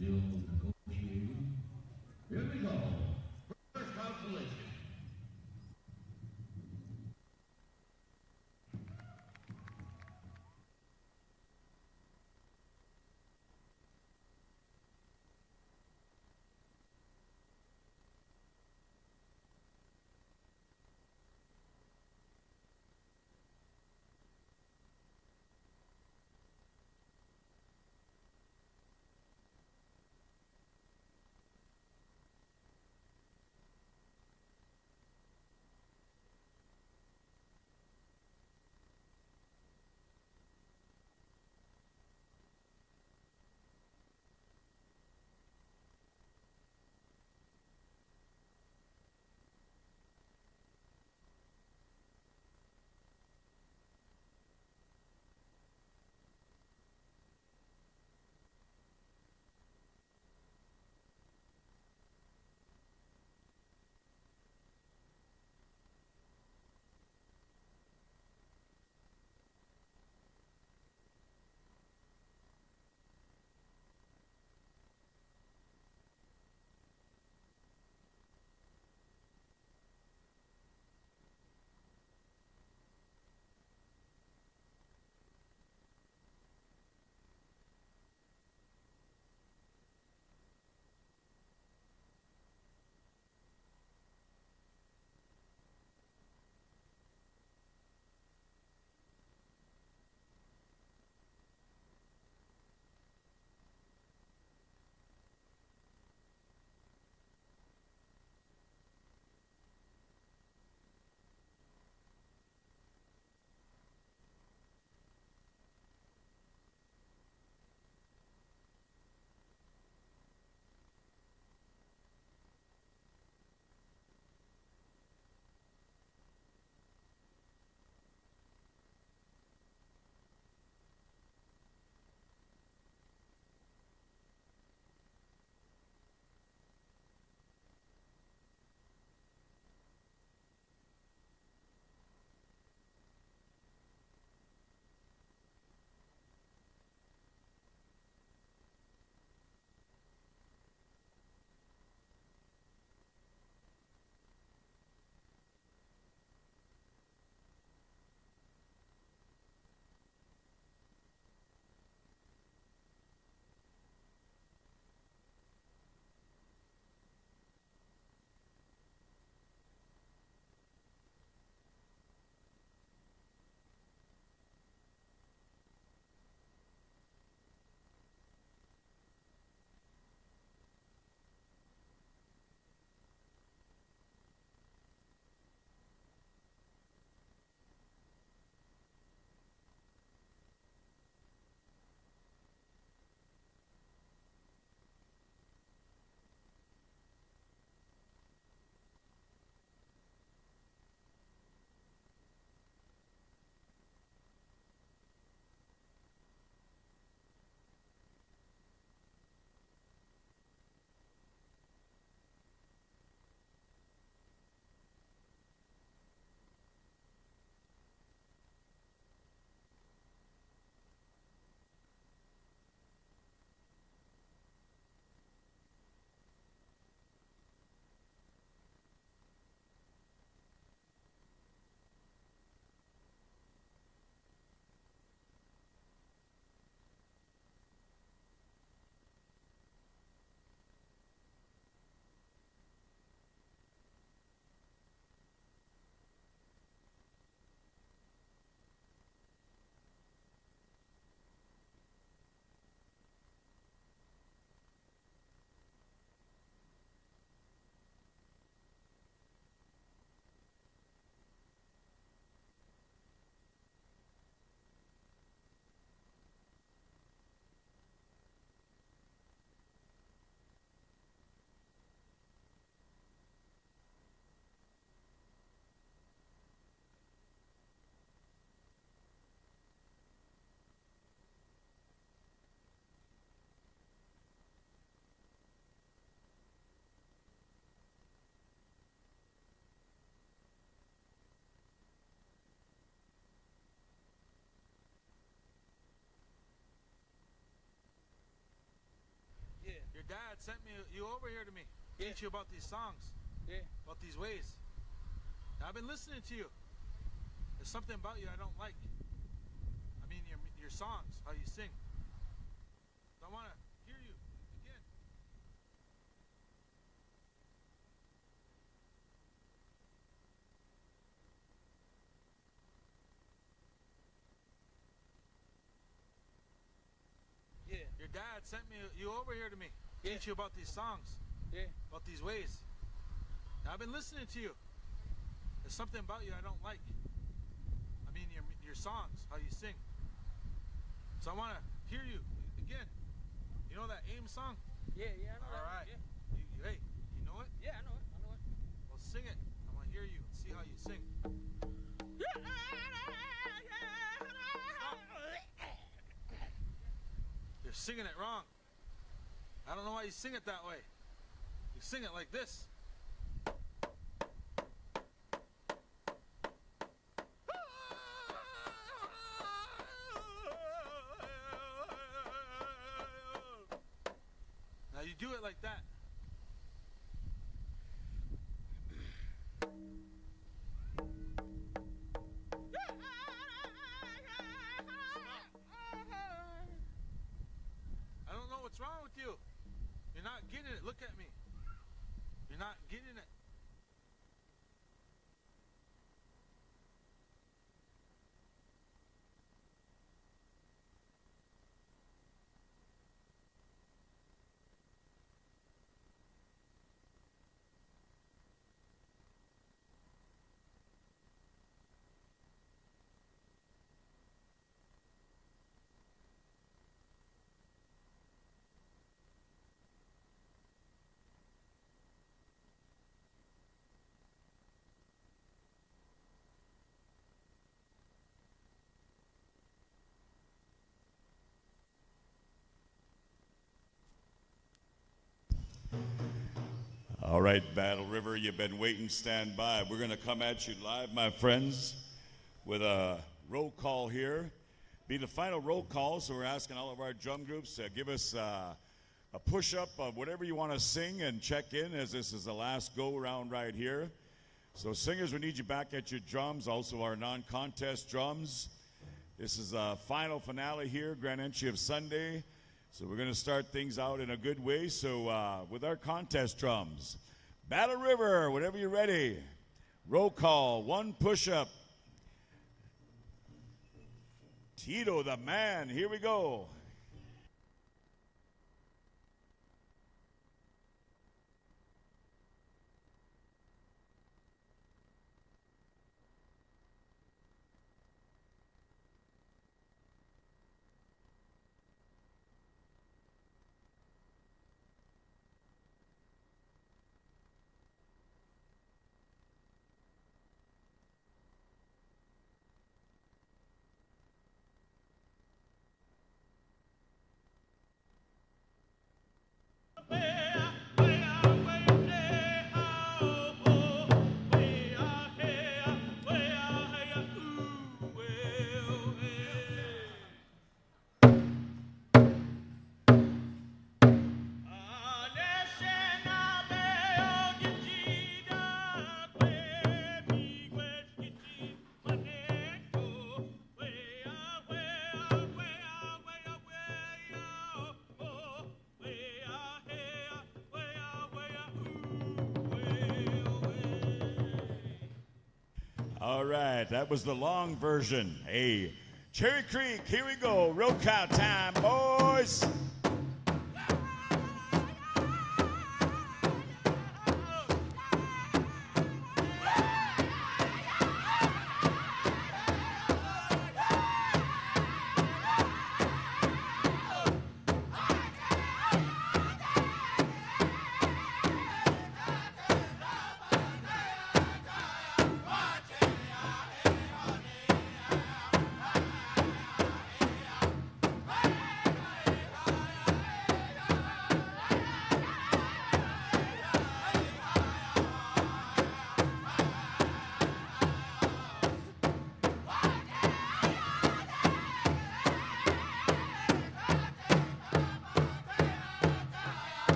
Still negotiating. Here we go. First constellation. here to me. Teach you about these songs. Yeah. About these ways. Now, I've been listening to you. There's something about you I don't like. I mean, your songs, how you sing. So I want to hear you again. Yeah. Your dad sent you over here to me. Yeah. Teach you about these songs. Yeah. About these ways. Now, I've been listening to you. There's something about you I don't like. I mean, your songs, how you sing. So I want to hear you again. You know that AIM song? Yeah, I know All that. right. Yeah. Hey, you know it? Yeah, I know it. Well, sing it. I want to hear you and see how you sing. You're singing it wrong. I don't know why you sing it that way. You sing it like this. Now you do it like that. I don't know what's wrong with you. You're not getting it. Look at me. You're not getting it. All right, Battle River, you've been waiting, stand by. We're going to come at you live, my friends, with a roll call here. Be the final roll call, so we're asking all of our drum groups to give us a push-up of whatever you want to sing and check in, as this is the last go-around right here. So singers, we need you back at your drums, also our non-contest drums. This is a final finale here, grand entry of Sunday. So we're going to start things out in a good way. So with our contest drums, Battle River, whenever you're ready. Roll call, one push-up. Tito the man, here we go. All right, that was the long version. Hey, Cherry Creek, here we go. Roll call time, boys.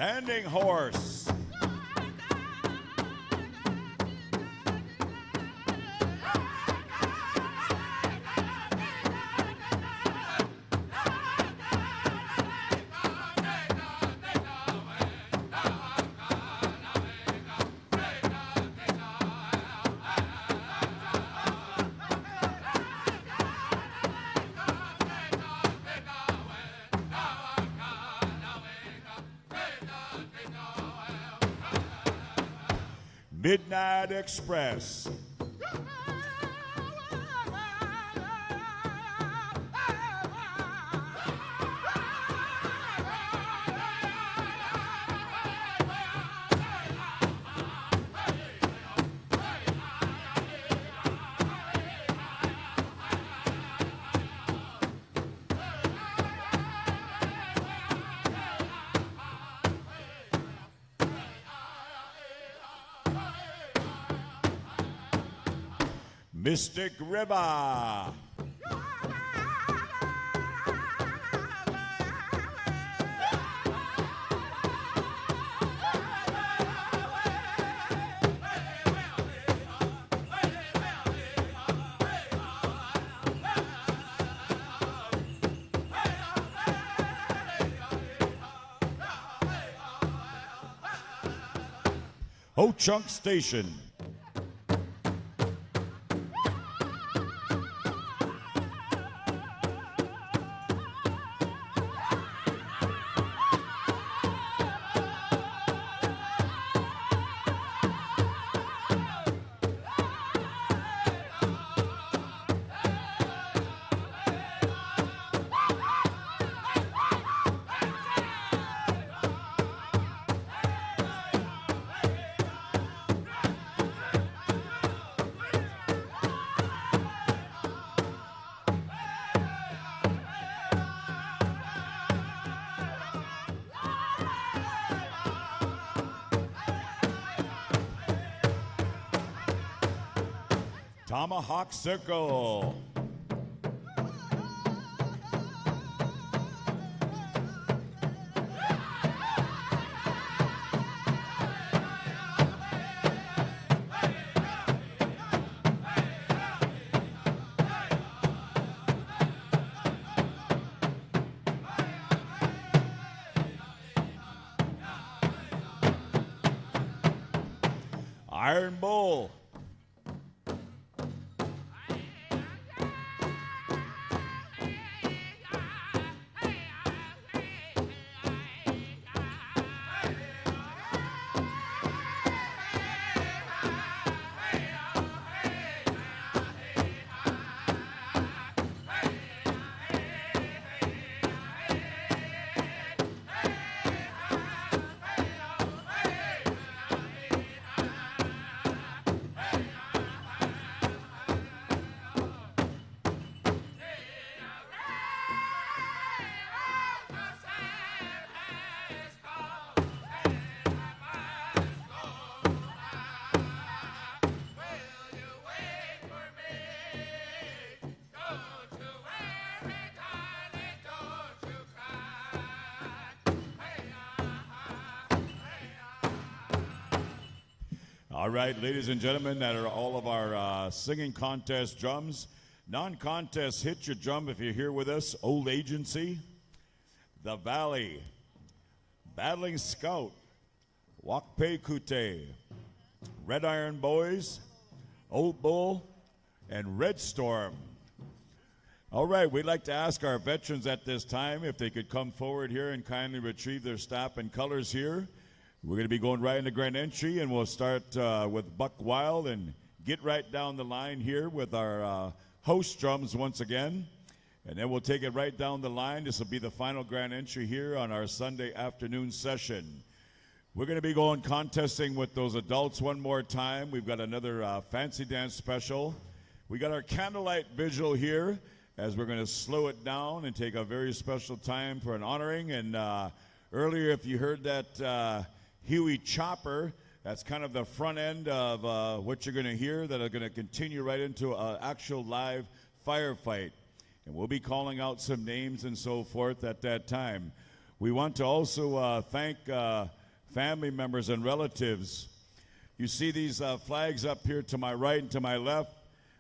Standing Horse. Midnight Express. Mystic River. Ho Chunk Station. Tomahawk Circle. Iron Bull. All right, ladies and gentlemen, that are all of our singing contest drums. Non-contest, hit your drum if you're here with us. Old Agency, The Valley, Battling Scout, Wakpe Kute, Red Iron Boys, Old Bull, and Red Storm. All right, we'd like to ask our veterans at this time if they could come forward here and kindly retrieve their staff and colors here. We're going to be going right into grand entry, and we'll start with Buck Wild and get right down the line here with our host drums once again. And then we'll take it right down the line. This will be the final grand entry here on our Sunday afternoon session. We're going to be going contesting with those adults one more time. We've got another fancy dance special. We got our candlelight vigil here as we're going to slow it down and take a very special time for an honoring. And earlier, if you heard that Huey Chopper, that's kind of the front end of what you're going to hear that are going to continue right into an actual live firefight. And we'll be calling out some names and so forth at that time. We want to also thank family members and relatives. You see these flags up here to my right and to my left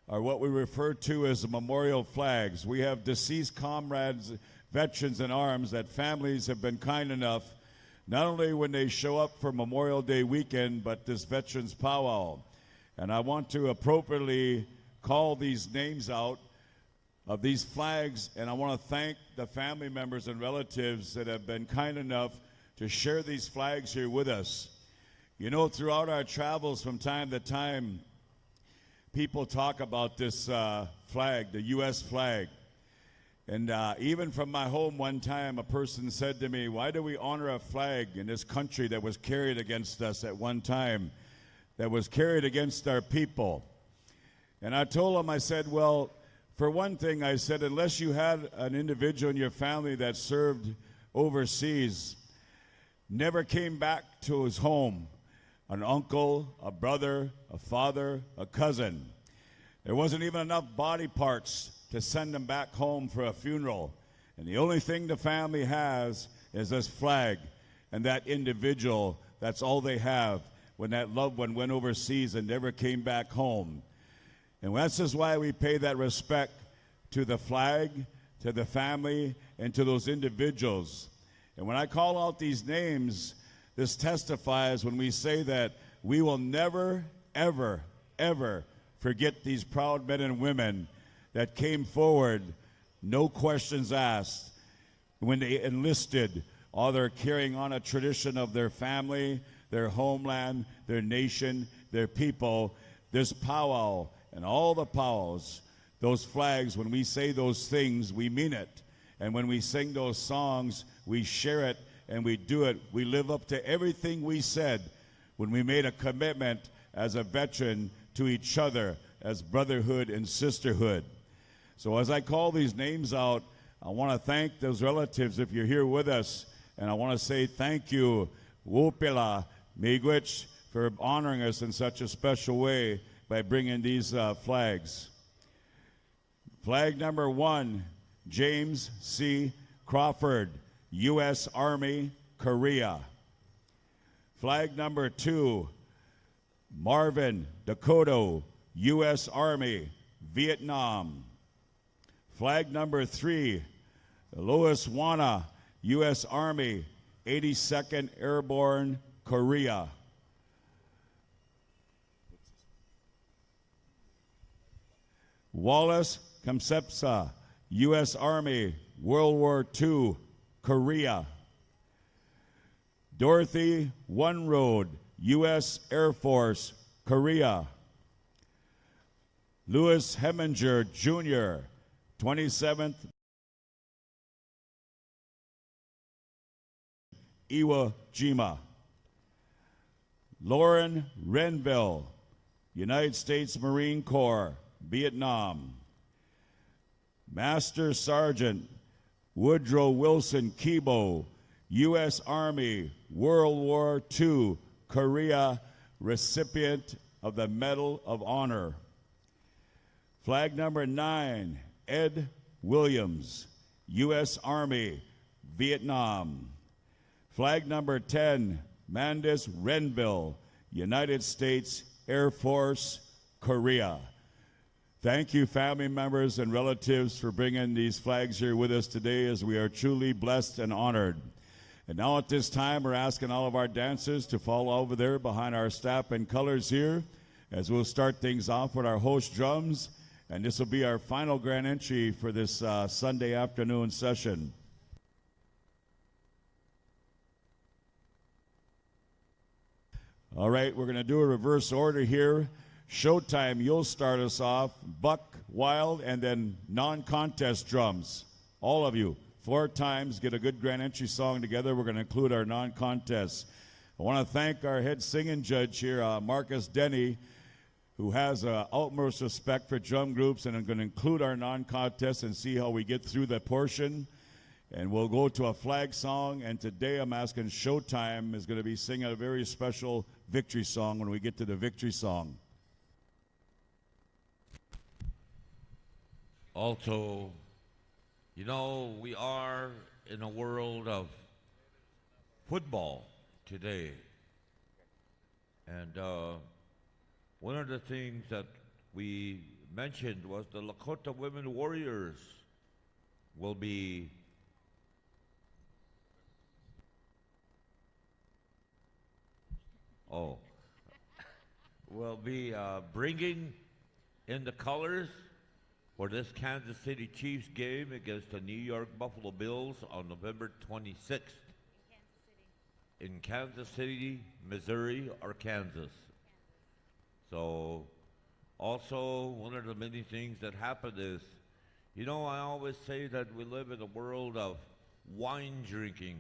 are what we refer to as memorial flags. We have deceased comrades, veterans in arms that families have been kind enough, not only when they show up for Memorial Day weekend, but this Veterans Powwow. And I want to appropriately call these names out of these flags, and I want to thank the family members and relatives that have been kind enough to share these flags here with us. You know, throughout our travels from time to time, people talk about this flag, the U.S. flag. And even from my home one time, a person said to me, why do we honor a flag in this country that was carried against us at one time, that was carried against our people? And I told him, I said, well, for one thing, I said, unless you had an individual in your family that served overseas, never came back to his home, an uncle, a brother, a father, a cousin, there wasn't even enough body parts to send them back home for a funeral. And the only thing the family has is this flag and that individual. That's all they have when that loved one went overseas and never came back home. And that's just why we pay that respect to the flag, to the family, and to those individuals. And when I call out these names, this testifies when we say that we will never, ever, ever forget these proud men and women that came forward, no questions asked, when they enlisted, or they're carrying on a tradition of their family, their homeland, their nation, their people, this powwow. And all the powwows, those flags, when we say those things, we mean it. And when we sing those songs, we share it and we do it. We live up to everything we said when we made a commitment as a veteran to each other as brotherhood and sisterhood. So as I call these names out, I want to thank those relatives if you're here with us. And I want to say thank you, Wopila Miigwech, for honoring us in such a special way by bringing these flags. Flag number 1, James C. Crawford, U.S. Army, Korea. Flag number 2, Marvin Dakota, U.S. Army, Vietnam. Flag number 3, Lois Wana, U.S. Army, 82nd Airborne, Korea. Wallace Kamsepsa, U.S. Army, World War II, Korea. Dorothy One-Road, U.S. Air Force, Korea. Louis Heminger, Jr., 27th Iwo Jima. Lauren Renville, United States Marine Corps, Vietnam. Master Sergeant Woodrow Wilson Kibo, U.S. Army, World War II, Korea, recipient of the Medal of Honor. Flag number 9, Ed Williams, U.S. Army, Vietnam. Flag number 10, Mandis Renville, United States Air Force, Korea. Thank you, family members and relatives, for bringing these flags here with us today, as we are truly blessed and honored. And now at this time, we're asking all of our dancers to follow over there behind our staff and colors here, as we'll start things off with our host drums. And this will be our final grand entry for this Sunday afternoon session. All right, we're going to do a reverse order here. Showtime, you'll start us off. Buck Wild, and then non-contest drums. All of you, 4 times, get a good grand entry song together. We're going to include our non-contests. I want to thank our head singing judge here, Marcus Denny, who has utmost respect for drum groups, and I'm going to include our non-contest and see how we get through that portion. And we'll go to a flag song, and today I'm asking Showtime is going to be singing a very special victory song when we get to the victory song. Alto, you know, we are in a world of football today. And one of the things that we mentioned was the Lakota Women Warriors will be bringing in the colors for this Kansas City Chiefs game against the New York Buffalo Bills on November 26th in Kansas City, Missouri, or Kansas. So, also, one of the many things that happened is, you know, I always say that we live in a world of wine drinking,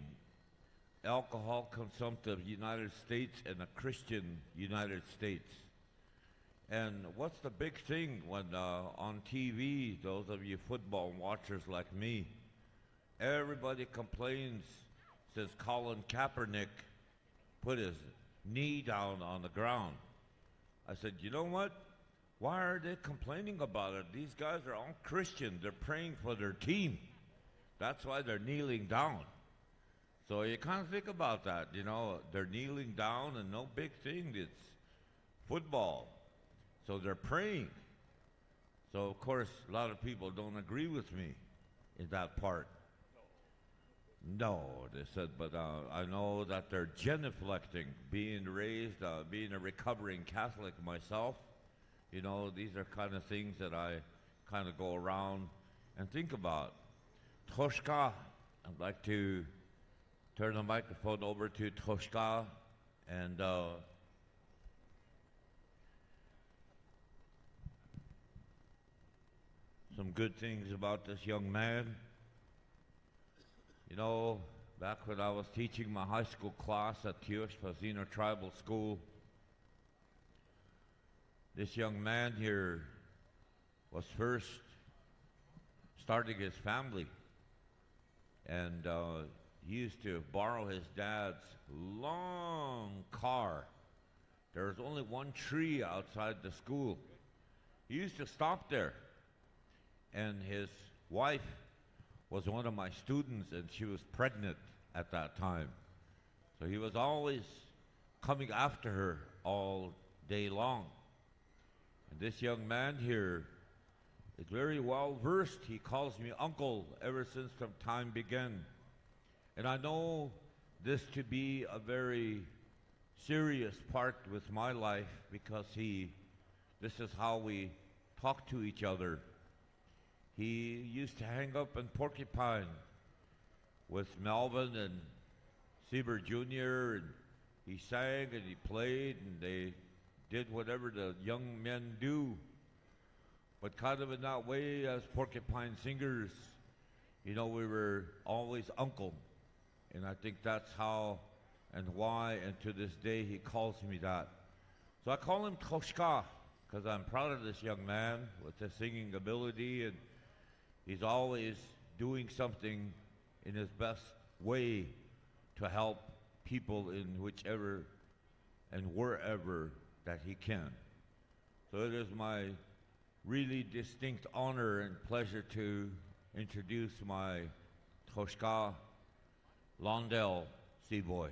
alcohol consumptive United States, and a Christian United States. And what's the big thing when on TV, those of you football watchers like me, everybody complains since Colin Kaepernick put his knee down on the ground. I said, you know what? Why are they complaining about it? These guys are all Christian. They're praying for their team. That's why they're kneeling down. So you can't think about that, you know. They're kneeling down and no big thing. It's football. So they're praying. So, of course, a lot of people don't agree with me in that part. No, they said, but I know that they're genuflecting, being raised, being a recovering Catholic myself. You know, these are kind of things that I kind of go around and think about. Toshka, I'd like to turn the microphone over to Toshka and some good things about this young man. You know, back when I was teaching my high school class at Teoshpazino Tribal School, this young man here was first starting his family, and he used to borrow his dad's long car. There was only one tree outside the school. He used to stop there, and his wife was one of my students, and she was pregnant at that time. So he was always coming after her all day long. And this young man here is very well versed. He calls me uncle ever since the time began. And I know this to be a very serious part with my life because this is how we talk to each other. He used to hang up in Porcupine with Melvin and Sieber Jr., and he sang and he played, and they did whatever the young men do. But kind of in that way, as Porcupine singers, you know, we were always uncle. And I think that's how and why, and to this day, he calls me that. So I call him Toshka, because I'm proud of this young man with his singing ability, and he's always doing something in his best way to help people in whichever and wherever that he can. So it is my really distinct honor and pleasure to introduce my Toshka Londell Seaboy.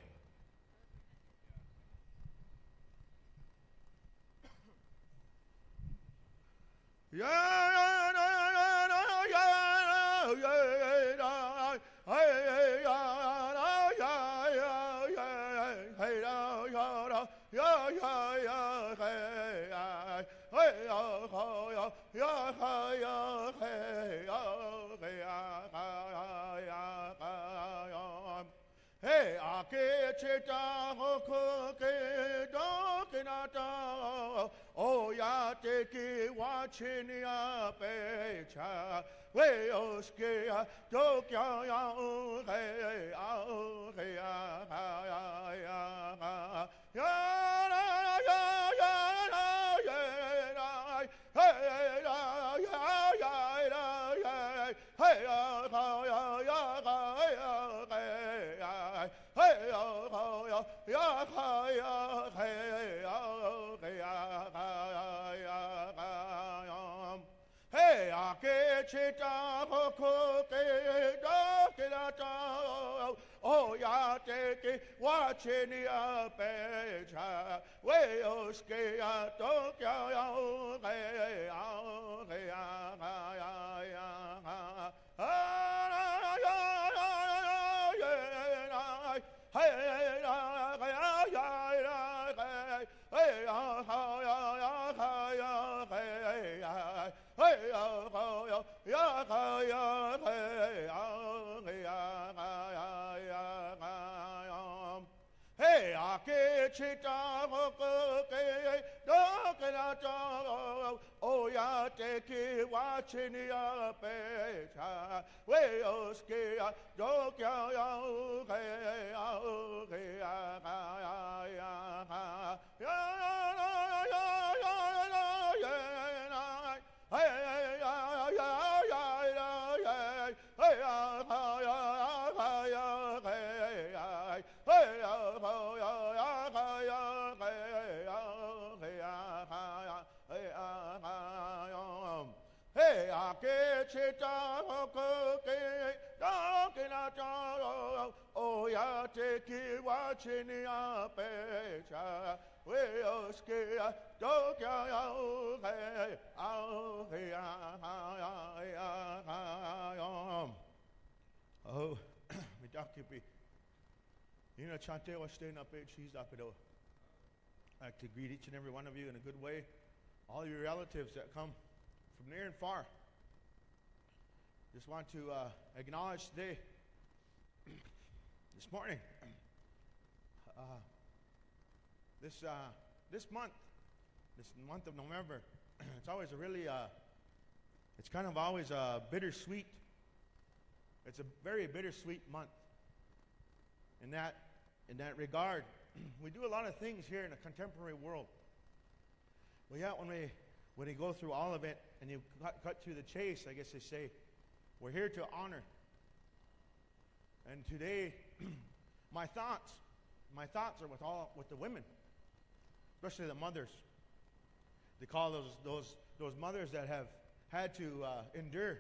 Hey, ake cheta hoko ke dokinata, oh ya te ki wachini apecha, we oske dokya ya he he oh ya te ki wachini a pecha we oske ya to kya ya ge ya Hey, ake chita hoko ke dokena to o ya te ki wachini ya pecha we oske ya dokya ya Hey, ake chita hoko ke dokena to o ya te ki wachini ya pecha we oske ya dokya ya oh mi dakipi ina chante wa stay na pe cheese up it. I'd like to greet each and every one of you in a good way, all your relatives that come from near and far. Just want to acknowledge today, this morning, this month of November. It's always a really, it's kind of always a bittersweet. It's a very bittersweet month. In that regard, we do a lot of things here in the contemporary world. Well, yeah, when we go through all of it and you cut to the chase, I guess they say, we're here to honor. And today, my thoughts are with the women, especially the mothers. They call those mothers that have had to endure.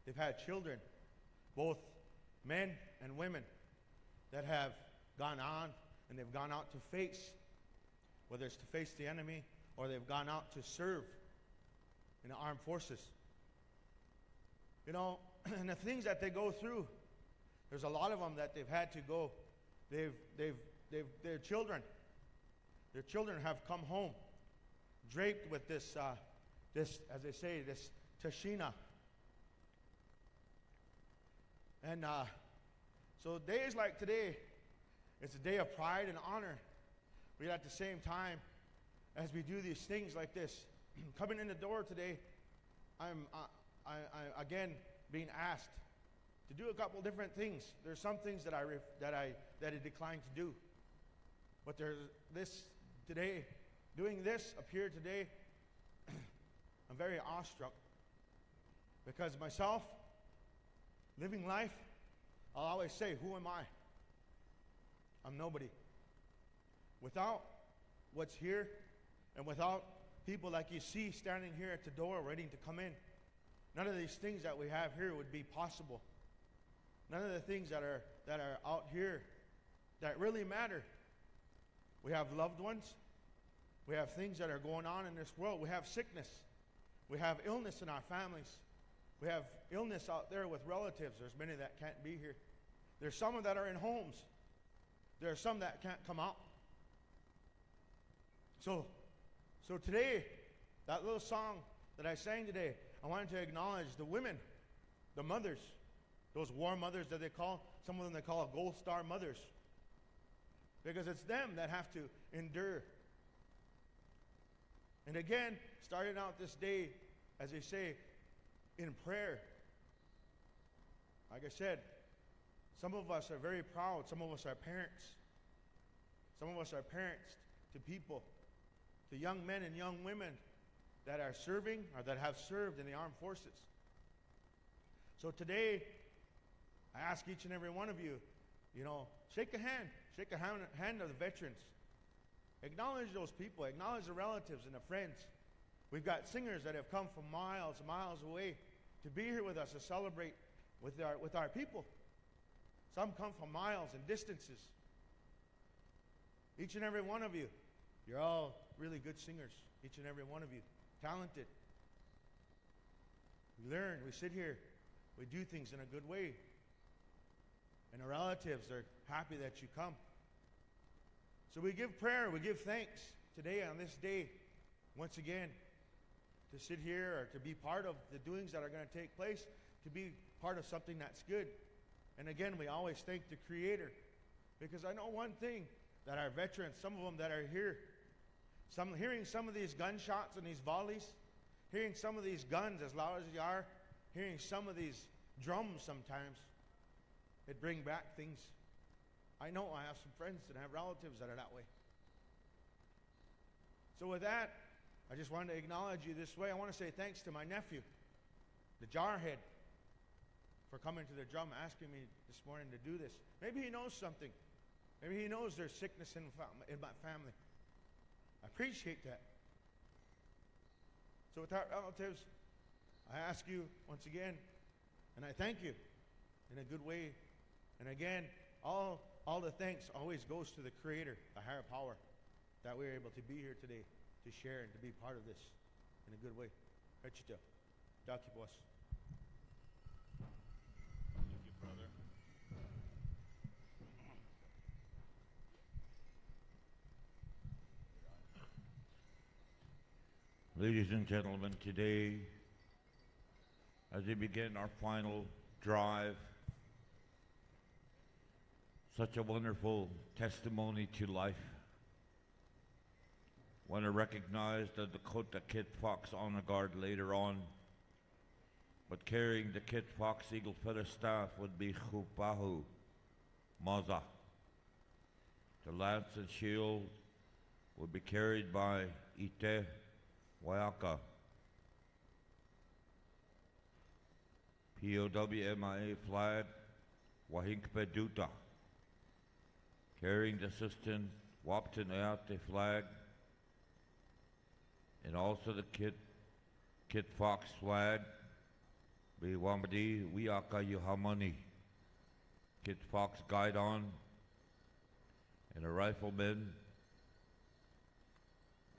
They've had children, both men and women, that have gone on and they've gone out to face, whether it's to face the enemy or they've gone out to serve in the armed forces. You know, and the things that they go through, there's a lot of them that they've had to go. Their children have come home draped with this, as they say, this tashina. And so days like today, it's a day of pride and honor. But at the same time, as we do these things like this, coming in the door today, I'm again being asked to do a couple different things. There's some things that I declined to do, but there's this today, doing this up here today. I'm very awestruck because myself, living life, I'll always say, who am I? I'm nobody. Without what's here, and without people like you see standing here at the door waiting to come in, none of these things that we have here would be possible. None of the things that are out here that really matter. We have loved ones. We have things that are going on in this world. We have sickness. We have illness in our families. We have illness out there with relatives. There's many that can't be here. There's some that are in homes. There are some that can't come out. So today, that little song that I sang today, I wanted to acknowledge the women, the mothers, those war mothers that they call, some of them they call gold star mothers. Because it's them that have to endure. And again, starting out this day, as they say, in prayer. Like I said, some of us are very proud. Some of us are parents. Some of us are parents to people, to young men and young women that are serving or that have served in the armed forces. So today, I ask each and every one of you, shake a hand of the veterans. Acknowledge those people. Acknowledge the relatives and the friends. We've got singers that have come from miles away to be here with us to celebrate with our people. Some come from miles and distances. Each and every one of you, you're all really good singers. Each and every one of you, talented. We learn, we sit here, we do things in a good way. And our relatives are happy that you come. So we give prayer, we give thanks today on this day, once again, to sit here or to be part of the doings that are going to take place, to be part of something that's good. And again, we always thank the Creator, because I know one thing, that our veterans, some of them that are here, hearing some of these gunshots and these volleys, hearing some of these guns as loud as they are, hearing some of these drums sometimes, it bring back things. I know I have some friends that have relatives that are that way. So with that, I just wanted to acknowledge you this way. I want to say thanks to my nephew, the jarhead, for coming to the drum, asking me this morning to do this. Maybe he knows something. Maybe he knows there's sickness in my family. I appreciate that. So with our relatives, I ask you once again, and I thank you in a good way. And again, all the thanks always goes to the Creator, the higher power, that we're able to be here today to share and to be part of this in a good way. Rachita, Daki boss. Thank you, brother. Ladies and gentlemen, today, as we begin our final drive, such a wonderful testimony to life. Want to recognize the Dakota Kit Fox Honor Guard later on, but carrying the Kit Fox Eagle Feather Staff would be Chupahu Maza. The lance and shield would be carried by Ite Wayaka. POWMIA flag, Wahinkpe Duta. Carrying the Assistant Wapton Ayate flag, and also the Kit Fox flag, be Wamadi Wiaka Yuhamani. Kit Fox guidon, and a rifleman,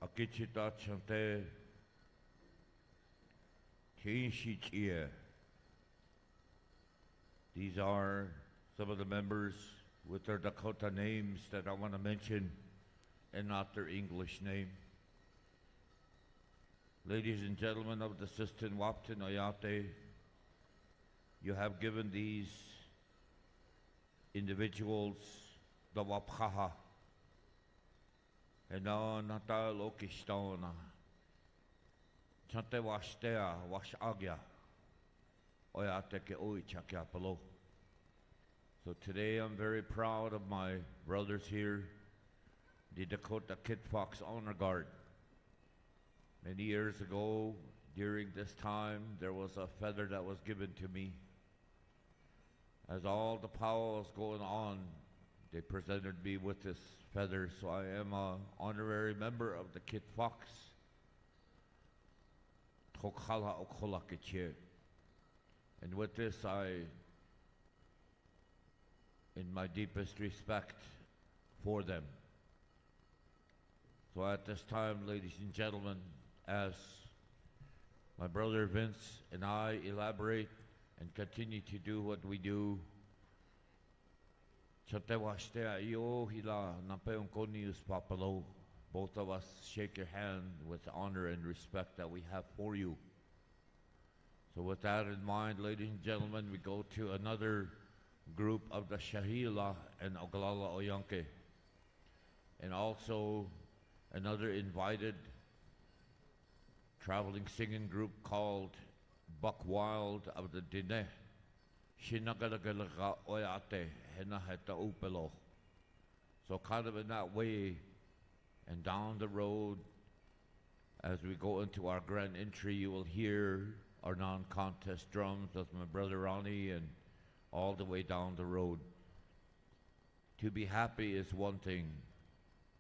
Akichita Chante Tinshichia. These are some of the members with their Dakota names that I want to mention and not their English name. Ladies and gentlemen of the Sistan Wapton Oyate, you have given these individuals the Waphaha and now Nata Lokistona Chante Washtea Washagya Oyate Ke Oichakya Palo. So today I'm very proud of my brothers here, the Dakota Kit Fox Honor Guard. Many years ago, during this time, there was a feather that was given to me. As all the powwow was going on, they presented me with this feather, so I am an honorary member of the Kit Fox. And with this, in my deepest respect for them. So at this time, ladies and gentlemen, as my brother Vince and I elaborate and continue to do what we do, both of us shake your hand with honor and respect that we have for you. So with that in mind, ladies and gentlemen, we go to another group of the Shahila and Oglala Oyanke, and also another invited traveling singing group called Buck Wild of the Dine. Shinagalagalaga Oyate Henaheta Upelo. So kind of in that way, and down the road, as we go into our grand entry, you will hear our non-contest drums with my brother Ronnie, and all the way down the road. To be happy is one thing.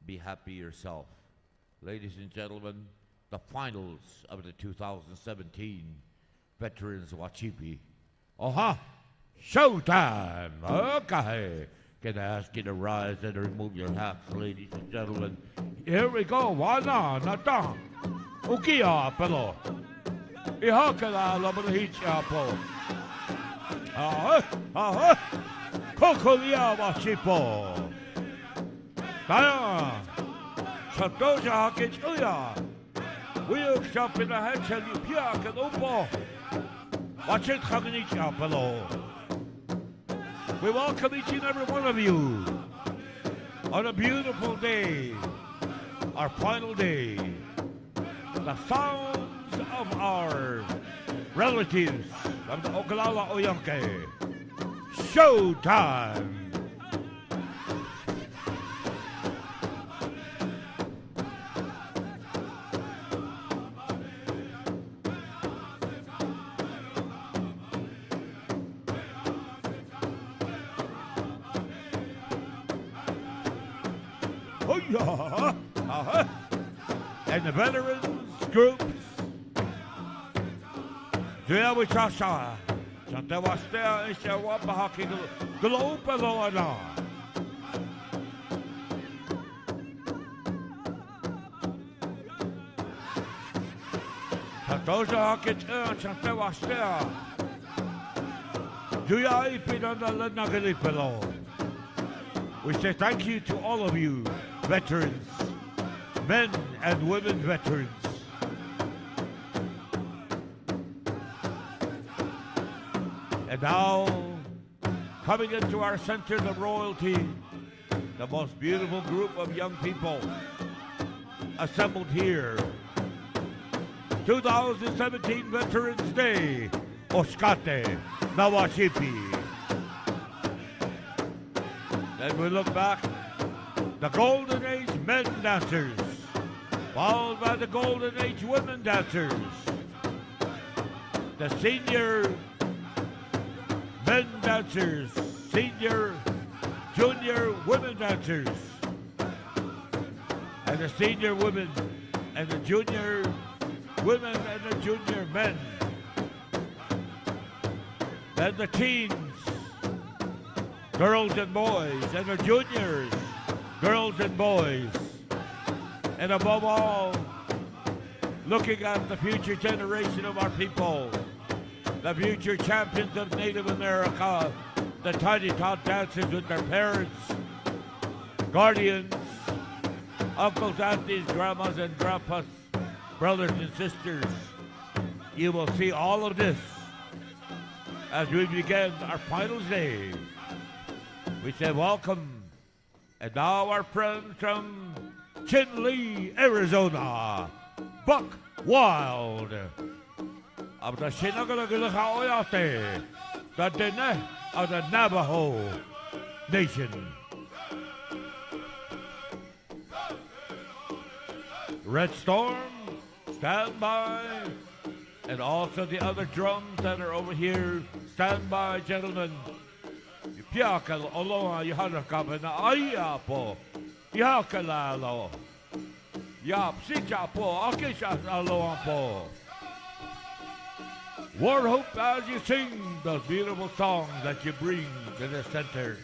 Be happy yourself. Ladies and gentlemen, the finals of the 2017 Veterans Wacipi. Oha! Showtime. Okay. Can I ask you to rise and remove your hats, ladies and gentlemen? Here we go. Wana, nata. Ukia, pelo. Ihakala, labrahicha, po. Kokolia, Wacipo. Kaya. Satoja, Hakichuya. We'll shop in the head, tell you, Piak and Upo. Watch it, Hagnicha, pelo. We welcome each and every one of you on a beautiful day, our final day. The sounds of our relatives of the Oglala Oyanke. Showtime! And the veterans groups, Wichasha, Santa Wastea, Isha Wapahaki, Glopa Loana. Santosa Hakit, Santa Wastea, Juya Ipinanda Nagalipelo. We say thank you to all of you, veterans, men and women veterans. And now, coming into our center of royalty, the most beautiful group of young people assembled here. 2017 Veterans Day, Wacipi, Wacipi. Then we look back, the Golden Age men dancers, followed by the Golden Age women dancers, the senior men dancers, senior, junior women dancers, and the senior women, and the junior women, and the junior men. Then the teens, girls and boys, and the juniors, girls and boys. And above all, looking at the future generation of our people, the future champions of Native America, the tiny tot dancers with their parents, guardians, uncles, aunties, grandmas, and grandpas, brothers and sisters. You will see all of this as we begin our final day. We say welcome, and now our friends from Chinle, Arizona, Buck Wild. Of the Shinagalagalahawayate, the Dene of the Navajo Nation. Red Storm, stand by, and also the other drums that are over here, stand by, gentlemen. Piakal Oloa Yahanakabana Ayapo, Yakalalo, Yap Sichapo, Akisha Aloapo. War Hope as you sing those beautiful songs that you bring to the center.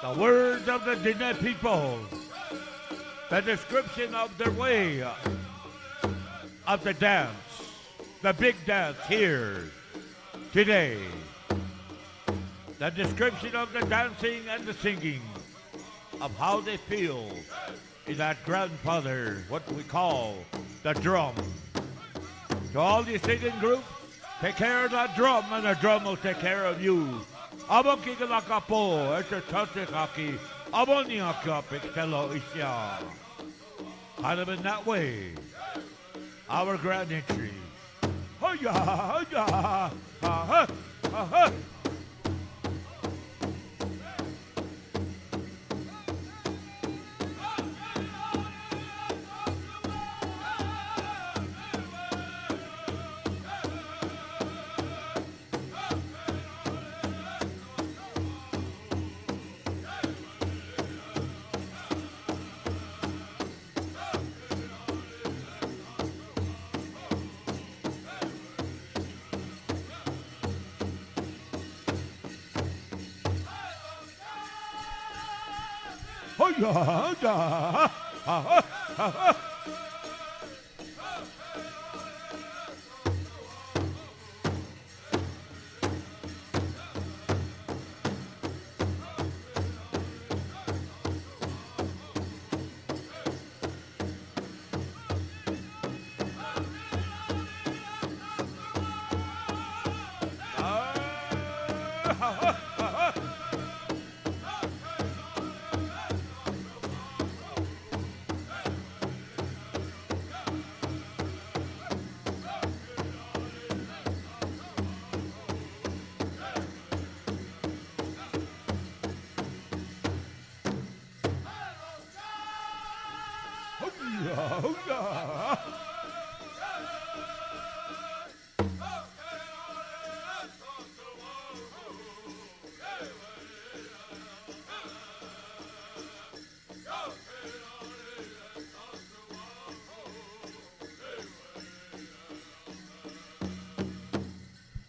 The words of the Dene people, the description of their way of the dance, the big dance here today, the description of the dancing and the singing, of how they feel in that grandfather, what we call the drum. To all you singing groups, take care of that drum, and the drum will take care of you. Abang kikalakapo, ito tatikaki, abang niyaka piktelo isya. Kind of in that way, our grand entry. Hoya, hoya, aha, aha.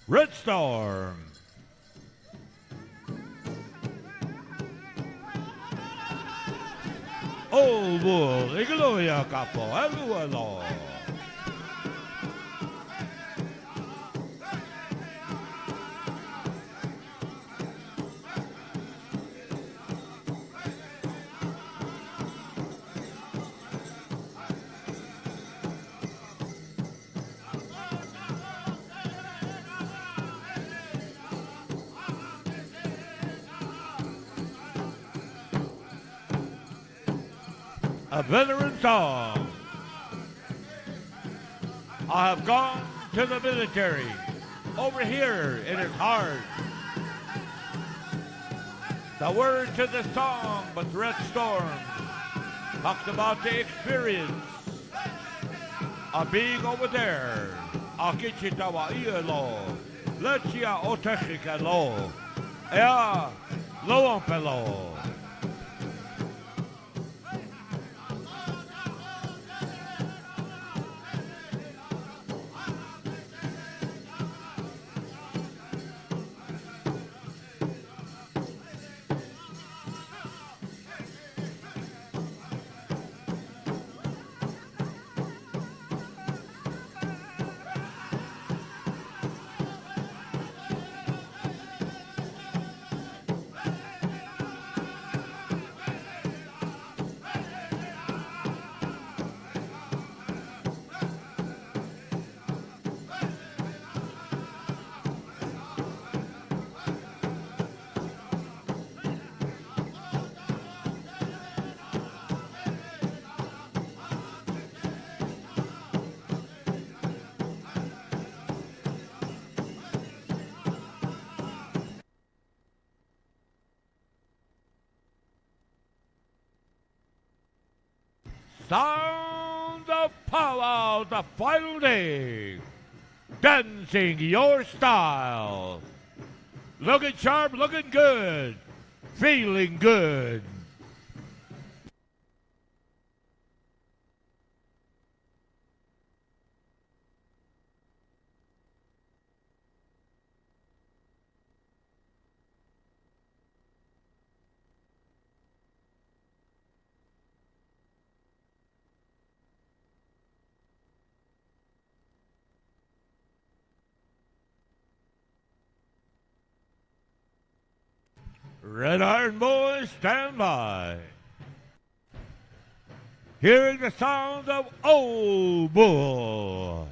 Red Storm. Old Bull, Igloya Capo, Alualo. A veteran song. I have gone to the military. Over here, it is hard. The word to the song, but Red Storm talks about the experience of being over there. Akichitawa ielo, lechia otechikalo, ea loampelo. Sound of PowWows, the final day. Dancing your style. Looking sharp, looking good. Feeling good. Red Iron Boys, stand by. Hearing the sound of Old Bull.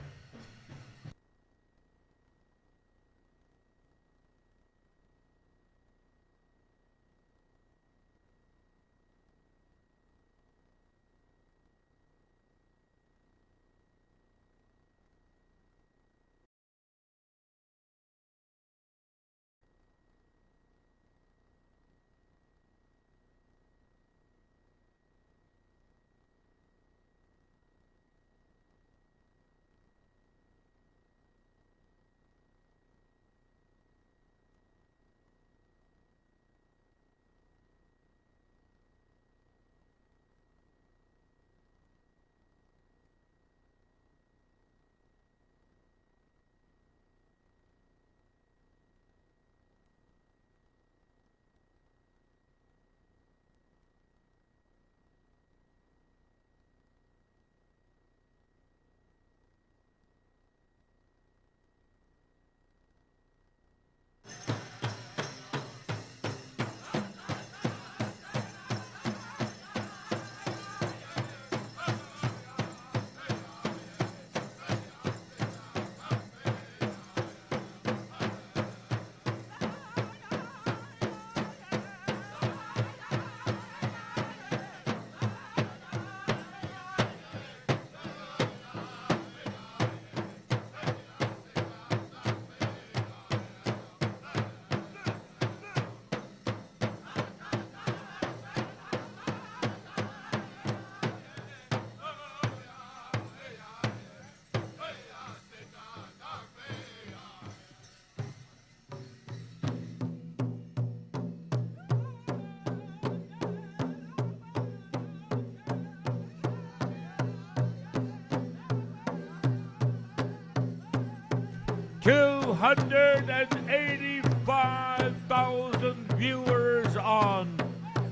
285,000 viewers on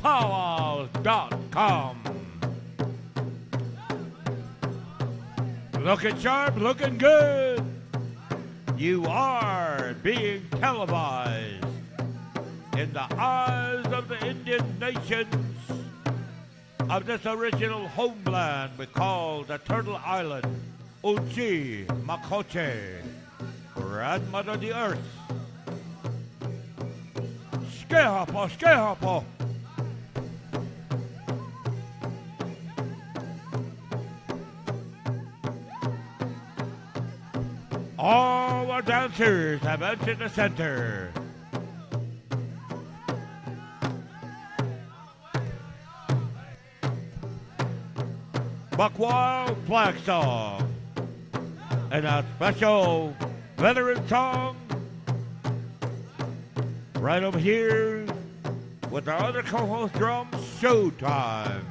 PowWows.com. Looking sharp, looking good. You are being televised in the eyes of the Indian nations of this original homeland we call the Turtle Island, Uchi Makoche, grandmother of the earth. Skehapo, skehapo. All our dancers have entered the center. Buckwild flag song. And a special veteran song right over here with our other co-host drums, Showtime.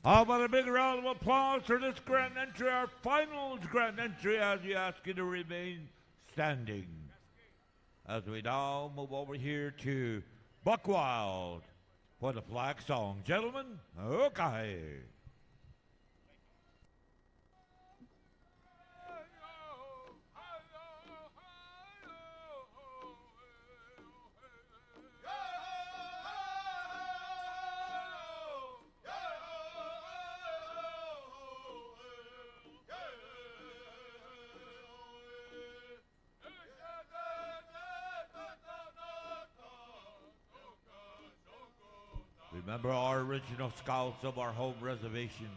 How about a big round of applause for this grand entry, our finals grand entry, as we ask you to remain standing. As we now move over here to Buckwild for the flag song. Gentlemen, okay. Remember our original scouts of our home reservations.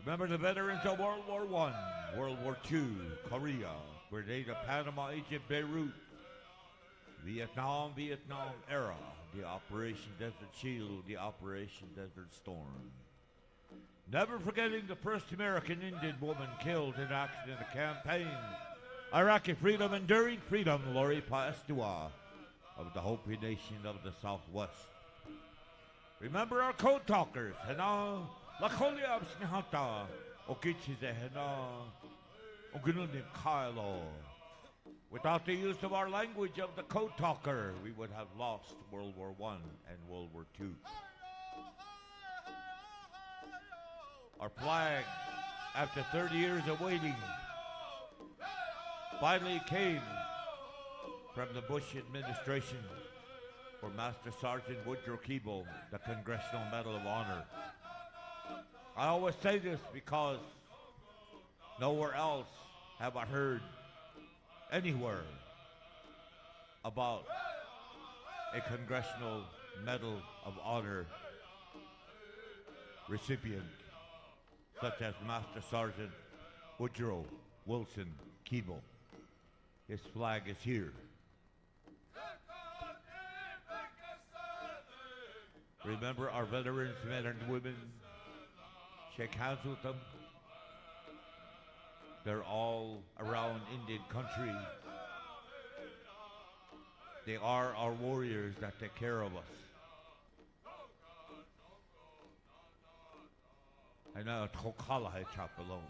Remember the veterans of World War I, World War II, Korea, Grenada, Panama, Egypt, Beirut, Vietnam era, the Operation Desert Shield, the Operation Desert Storm. Never forgetting the first American Indian woman killed in action in the campaign, Iraqi freedom, enduring freedom, Lori Paestua of the Hopi Nation of the Southwest. Remember our code talkers, Hena, Lakolia of Snihata, Okichize Hena, Ogununim Kailo. Without the use of our language of the code talker, we would have lost World War I and World War II. Our flag, after 30 years of waiting, finally came from the Bush administration for Master Sergeant Woodrow Keeble, the Congressional Medal of Honor. I always say this because nowhere else have I heard anywhere about a Congressional Medal of Honor recipient, such as Master Sergeant Woodrow Wilson Keeble. His flag is here. Remember our veterans, men and women. Shake hands with them. They're all around Indian country. They are our warriors that take care of us. And now Tokala hai chapalong.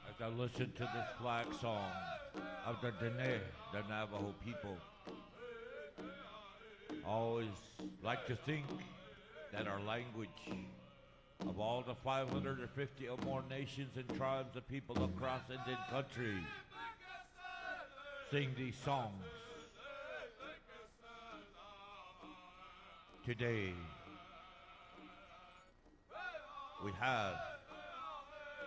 As I listen to this flag song of the Dene, the Navajo people, I always like to think that our language, of all the 550 or more nations and tribes of people across Indian country, sing these songs. Today, we have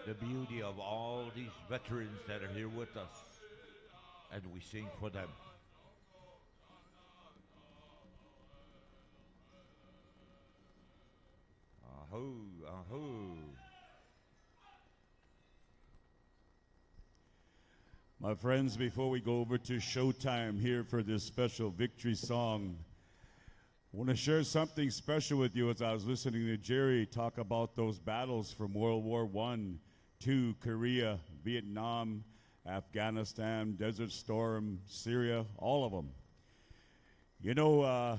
the beauty of all these veterans that are here with us, and we sing for them. Ahoo, ahoo. My friends, before we go over to showtime here for this special victory song, I want to share something special with you as I was listening to Jerry talk about those battles from World War I, II, Korea, Vietnam, Afghanistan, Desert Storm, Syria, all of them. You know,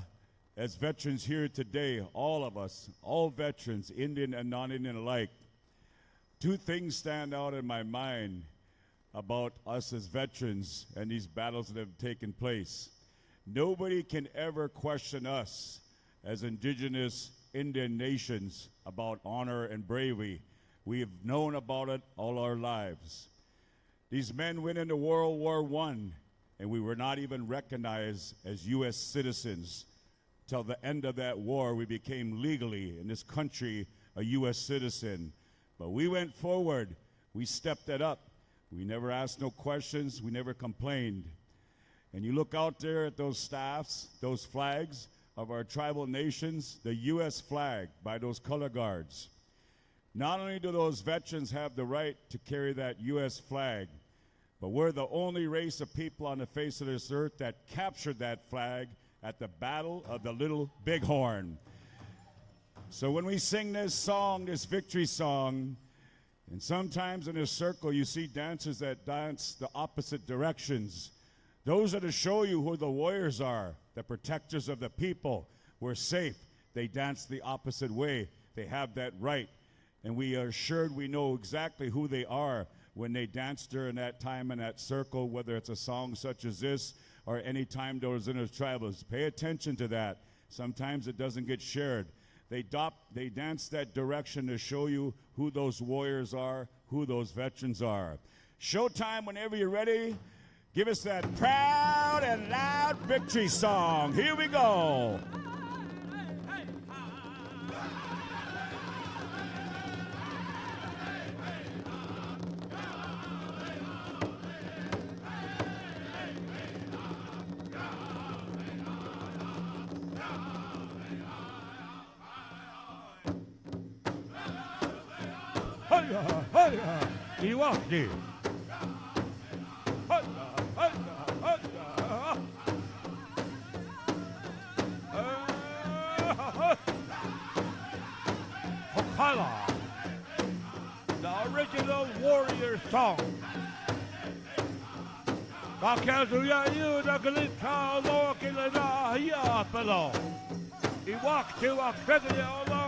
as veterans here today, all of us, all veterans, Indian and non-Indian alike, two things stand out in my mind about us as veterans and these battles that have taken place. Nobody can ever question us as indigenous Indian nations about honor and bravery. We have known about it all our lives. These men went into World War I, and we were not even recognized as U.S. citizens. Till the end of that war, we became legally, in this country, a U.S. citizen. But we went forward. We stepped it up. We never asked no questions. We never complained. And you look out there at those staffs, those flags of our tribal nations, the U.S. flag by those color guards. Not only do those veterans have the right to carry that U.S. flag, but we're the only race of people on the face of this earth that captured that flag at the Battle of the Little Bighorn. So when we sing this song, this victory song, and sometimes in a circle you see dancers that dance the opposite directions. Those are to show you who the warriors are, the protectors of the people. We're safe. They dance the opposite way. They have that right. And we are assured we know exactly who they are when they dance during that time in that circle, whether it's a song such as this or any time those intertribals. Pay attention to that. Sometimes it doesn't get shared. They dance that direction to show you who those warriors are, who those veterans are. Showtime whenever you're ready. Give us that proud and loud victory song. Here we go. Hey, hey, Iwakti. Hokala, the original warrior song. Kakazuya yu na galita lo kilada hiya pelo. Iwakti wakti Allah.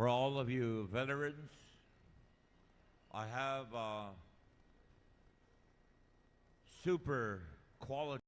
For all of you veterans, I have super quality